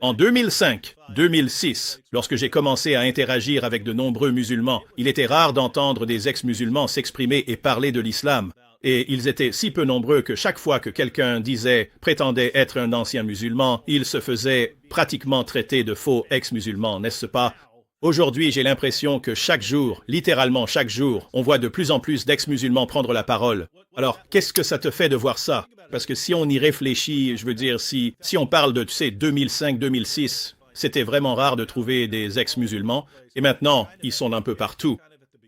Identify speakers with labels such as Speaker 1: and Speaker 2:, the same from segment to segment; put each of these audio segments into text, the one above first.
Speaker 1: En 2005, 2006, lorsque j'ai commencé à interagir avec de nombreux musulmans, il était rare d'entendre des ex-musulmans s'exprimer et parler de l'islam. Et ils étaient si peu nombreux que chaque fois que quelqu'un prétendait être un ancien musulman, il se faisait pratiquement traiter de faux ex-musulman, n'est-ce pas? Aujourd'hui, j'ai l'impression que chaque jour, littéralement chaque jour, on voit de plus en plus d'ex-musulmans prendre la parole. Alors, qu'est-ce que ça te fait de voir ça? Parce que si on y réfléchit, je veux dire, si on parle de, 2005, 2006, c'était vraiment rare de trouver des ex-musulmans. Et maintenant, ils sont un peu partout.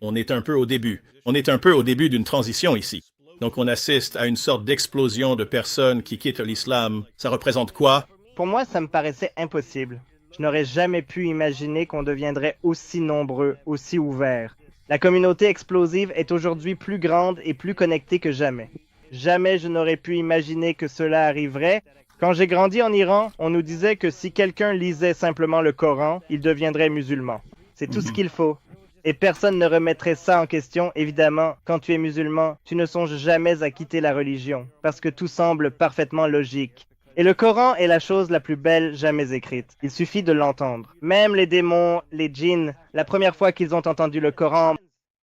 Speaker 1: On est un peu au début. On est un peu au début d'une transition ici. Donc, on assiste à une sorte d'explosion de personnes qui quittent l'islam. Ça représente quoi?
Speaker 2: Pour moi, ça me paraissait impossible. Je n'aurais jamais pu imaginer qu'on deviendrait aussi nombreux, aussi ouverts. La communauté explosive est aujourd'hui plus grande et plus connectée que jamais. Jamais je n'aurais pu imaginer que cela arriverait. Quand j'ai grandi en Iran, on nous disait que si quelqu'un lisait simplement le Coran, il deviendrait musulman. C'est tout ce qu'il faut. Et personne ne remettrait ça en question, évidemment. Quand tu es musulman, tu ne songes jamais à quitter la religion, parce que tout semble parfaitement logique. Et le Coran est la chose la plus belle jamais écrite. Il suffit de l'entendre. Même les démons, les djinns, la première fois qu'ils ont entendu le Coran,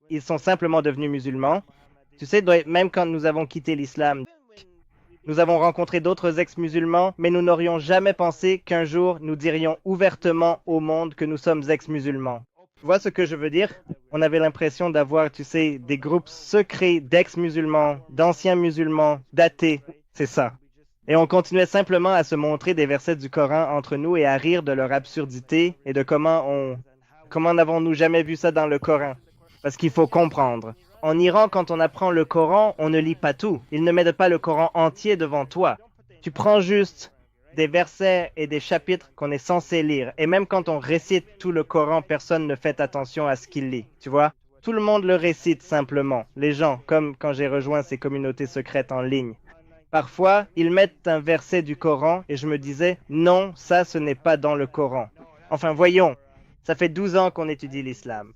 Speaker 2: ils sont simplement devenus musulmans. Tu sais, même quand nous avons quitté l'islam, nous avons rencontré d'autres ex-musulmans, mais nous n'aurions jamais pensé qu'un jour nous dirions ouvertement au monde que nous sommes ex-musulmans. Tu vois ce que je veux dire? On avait l'impression d'avoir, tu sais, des groupes secrets d'ex-musulmans, d'anciens musulmans, d'athées. C'est ça. Et on continuait simplement à se montrer des versets du Coran entre nous et à rire de leur absurdité et de comment n'avons-nous jamais vu ça dans le Coran? Parce qu'il faut comprendre. En Iran, quand on apprend le Coran, on ne lit pas tout. Ils ne mettent pas le Coran entier devant toi. Tu prends juste des versets et des chapitres qu'on est censé lire. Et même quand on récite tout le Coran, personne ne fait attention à ce qu'il lit. Tu vois? Tout le monde le récite simplement. Les gens, comme quand j'ai rejoint ces communautés secrètes en ligne. Parfois, ils mettent un verset du Coran et je me disais, non, ça, ce n'est pas dans le Coran. Enfin, voyons, ça fait 12 ans qu'on étudie l'islam.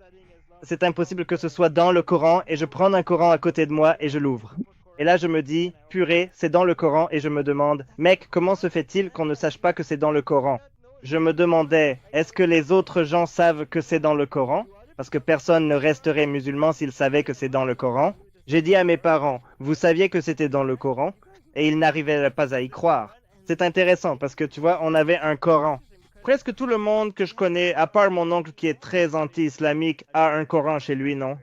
Speaker 2: C'est impossible que ce soit dans le Coran et je prends un Coran à côté de moi et je l'ouvre. Et là, je me dis, purée, c'est dans le Coran et je me demande, mec, comment se fait-il qu'on ne sache pas que c'est dans le Coran? Je me demandais, est-ce que les autres gens savent que c'est dans le Coran? Parce que personne ne resterait musulman s'il savait que c'est dans le Coran. J'ai dit à mes parents, vous saviez que c'était dans le Coran? Et ils n'arrivaient pas à y croire. C'est intéressant parce que tu vois, on avait un Coran. Presque tout le monde que je connais, à part mon oncle qui est très anti-islamique, a un Coran chez lui, non?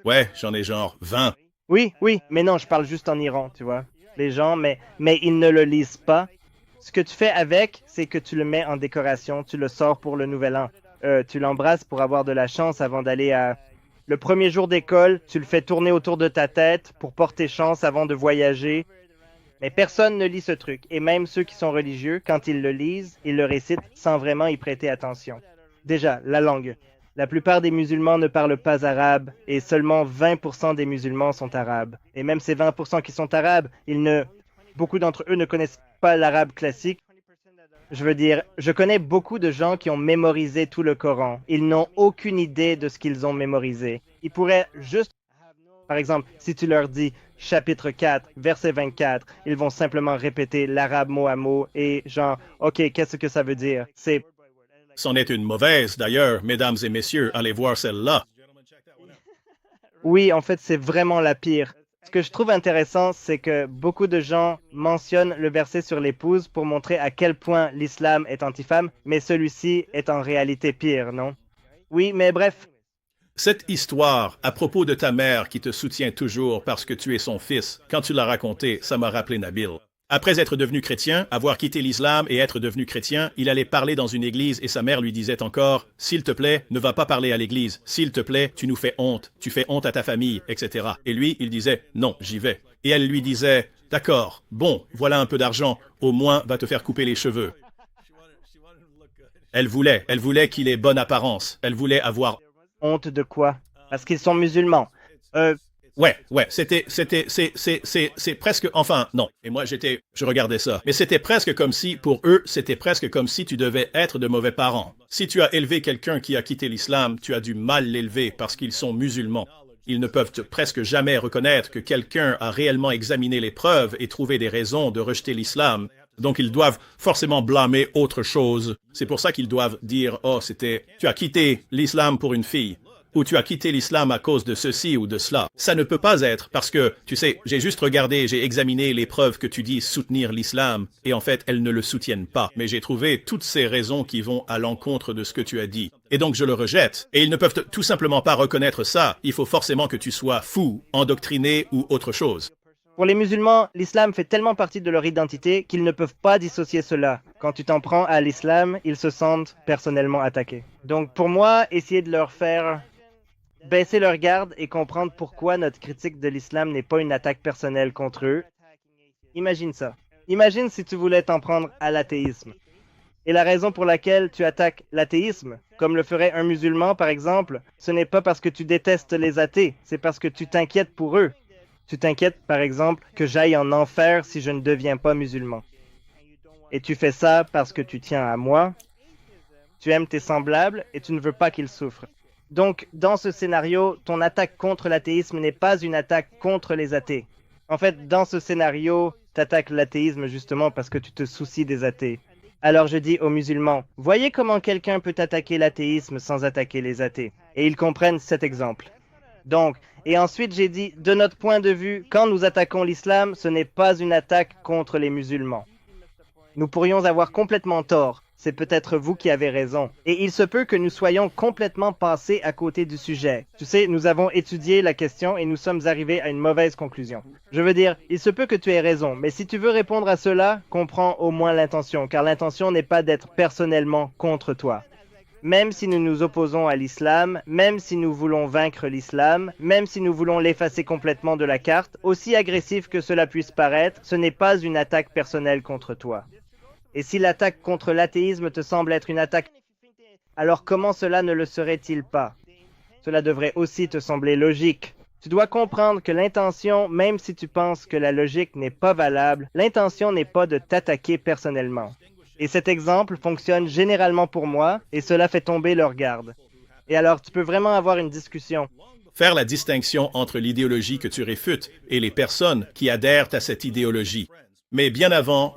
Speaker 1: Ouais, j'en ai genre 20.
Speaker 2: Oui, mais non, je parle juste en Iran, tu vois. Les gens, mais ils ne le lisent pas. Ce que tu fais avec, c'est que tu le mets en décoration, tu le sors pour le nouvel an. Tu l'embrasses pour avoir de la chance avant d'aller à... Le premier jour d'école, tu le fais tourner autour de ta tête pour porter chance avant de voyager. Mais personne ne lit ce truc. Et même ceux qui sont religieux, quand ils le lisent, ils le récitent sans vraiment y prêter attention. Déjà, la langue. La plupart des musulmans ne parlent pas arabe et seulement 20% des musulmans sont arabes. Et même ces 20% qui sont arabes, beaucoup d'entre eux ne connaissent pas l'arabe classique. Je veux dire, je connais beaucoup de gens qui ont mémorisé tout le Coran. Ils n'ont aucune idée de ce qu'ils ont mémorisé. Ils pourraient juste, par exemple, si tu leur dis chapitre 4, verset 24, ils vont simplement répéter l'arabe mot à mot et genre, ok, qu'est-ce que ça veut dire?
Speaker 1: C'en est une mauvaise, d'ailleurs, mesdames et messieurs, allez voir celle-là.
Speaker 2: Oui, en fait, c'est vraiment la pire. Ce que je trouve intéressant, c'est que beaucoup de gens mentionnent le verset sur l'épouse pour montrer à quel point l'islam est anti-femme, mais celui-ci est en réalité pire, non? Oui, mais bref.
Speaker 1: Cette histoire à propos de ta mère qui te soutient toujours parce que tu es son fils, quand tu l'as racontée, ça m'a rappelé Nabil. Après être devenu chrétien, avoir quitté l'islam et être devenu chrétien, il allait parler dans une église et sa mère lui disait encore « S'il te plaît, ne va pas parler à l'église. S'il te plaît, tu nous fais honte. Tu fais honte à ta famille, etc. » Et lui, il disait « Non, j'y vais. » Et elle lui disait « D'accord, bon, voilà un peu d'argent. Au moins, va te faire couper les cheveux. » Elle voulait qu'il ait bonne apparence. Elle voulait avoir...
Speaker 2: Honte de quoi? Parce qu'ils sont musulmans.
Speaker 1: Ouais, c'est presque, enfin, non. Et moi, je regardais ça. Mais c'était presque comme si, pour eux, c'était presque comme si tu devais être de mauvais parents. Si tu as élevé quelqu'un qui a quitté l'islam, tu as dû mal l'élever parce qu'ils sont musulmans. Ils ne peuvent presque jamais reconnaître que quelqu'un a réellement examiné les preuves et trouvé des raisons de rejeter l'islam. Donc ils doivent forcément blâmer autre chose. C'est pour ça qu'ils doivent dire « Oh, tu as quitté l'islam pour une fille » ou « Tu as quitté l'islam à cause de ceci ou de cela ». Ça ne peut pas être parce que, tu sais, j'ai juste regardé, j'ai examiné les preuves que tu dis soutenir l'islam et en fait, elles ne le soutiennent pas. Mais j'ai trouvé toutes ces raisons qui vont à l'encontre de ce que tu as dit. Et donc je le rejette. Et ils ne peuvent tout simplement pas reconnaître ça. Il faut forcément que tu sois fou, endoctriné ou autre chose.
Speaker 2: Pour les musulmans, l'islam fait tellement partie de leur identité qu'ils ne peuvent pas dissocier cela. Quand tu t'en prends à l'islam, ils se sentent personnellement attaqués. Donc pour moi, essayer de leur faire baisser leur garde et comprendre pourquoi notre critique de l'islam n'est pas une attaque personnelle contre eux. Imagine ça. Imagine si tu voulais t'en prendre à l'athéisme. Et la raison pour laquelle tu attaques l'athéisme, comme le ferait un musulman par exemple, ce n'est pas parce que tu détestes les athées, c'est parce que tu t'inquiètes pour eux. Tu t'inquiètes par exemple que j'aille en enfer si je ne deviens pas musulman. Et tu fais ça parce que tu tiens à moi, tu aimes tes semblables et tu ne veux pas qu'ils souffrent. Donc, dans ce scénario, ton attaque contre l'athéisme n'est pas une attaque contre les athées. En fait, dans ce scénario, tu attaques l'athéisme justement parce que tu te soucies des athées. Alors je dis aux musulmans, voyez comment quelqu'un peut attaquer l'athéisme sans attaquer les athées. Et ils comprennent cet exemple. Donc, et ensuite j'ai dit, de notre point de vue, quand nous attaquons l'islam, ce n'est pas une attaque contre les musulmans. Nous pourrions avoir complètement tort. C'est peut-être vous qui avez raison. Et il se peut que nous soyons complètement passés à côté du sujet. Tu sais, nous avons étudié la question et nous sommes arrivés à une mauvaise conclusion. Je veux dire, il se peut que tu aies raison, mais si tu veux répondre à cela, comprends au moins l'intention, car l'intention n'est pas d'être personnellement contre toi. Même si nous nous opposons à l'islam, même si nous voulons vaincre l'islam, même si nous voulons l'effacer complètement de la carte, aussi agressif que cela puisse paraître, ce n'est pas une attaque personnelle contre toi. Et si l'attaque contre l'athéisme te semble être une attaque, alors comment cela ne le serait-il pas? Cela devrait aussi te sembler logique. Tu dois comprendre que l'intention, même si tu penses que la logique n'est pas valable, l'intention n'est pas de t'attaquer personnellement. Et cet exemple fonctionne généralement pour moi, et cela fait tomber leur garde. Et alors tu peux vraiment avoir une discussion.
Speaker 1: Faire la distinction entre l'idéologie que tu réfutes et les personnes qui adhèrent à cette idéologie. Mais bien avant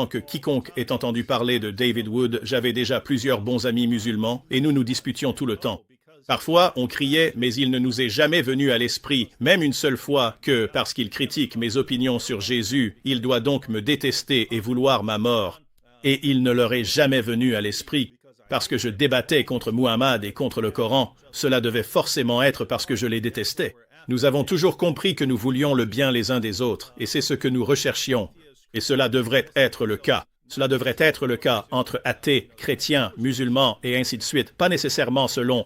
Speaker 1: que quiconque ait entendu parler de David Wood, j'avais déjà plusieurs bons amis musulmans et nous nous disputions tout le temps. Parfois, on criait, mais il ne nous est jamais venu à l'esprit, même une seule fois, que, parce qu'il critique mes opinions sur Jésus, il doit donc me détester et vouloir ma mort. Et il ne leur est jamais venu à l'esprit, parce que je débattais contre Muhammad et contre le Coran, cela devait forcément être parce que je les détestais. Nous avons toujours compris que nous voulions le bien les uns des autres, et c'est ce que nous recherchions. Et cela devrait être le cas. Cela devrait être le cas entre athées, chrétiens, musulmans et ainsi de suite, pas nécessairement selon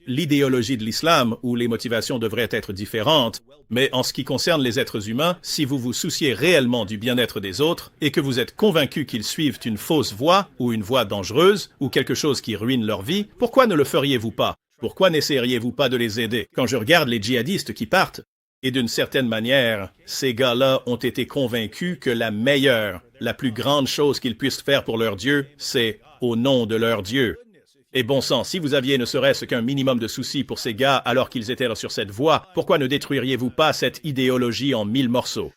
Speaker 1: l'idéologie de l'islam où les motivations devraient être différentes, mais en ce qui concerne les êtres humains, si vous vous souciez réellement du bien-être des autres et que vous êtes convaincu qu'ils suivent une fausse voie ou une voie dangereuse ou quelque chose qui ruine leur vie, pourquoi ne le feriez-vous pas? Pourquoi n'essayeriez-vous pas de les aider? Quand je regarde les djihadistes qui partent, et d'une certaine manière, ces gars-là ont été convaincus que la meilleure, la plus grande chose qu'ils puissent faire pour leur Dieu, c'est au nom de leur Dieu. Et bon sang, si vous aviez ne serait-ce qu'un minimum de soucis pour ces gars alors qu'ils étaient sur cette voie, pourquoi ne détruiriez-vous pas cette idéologie en 1000 morceaux?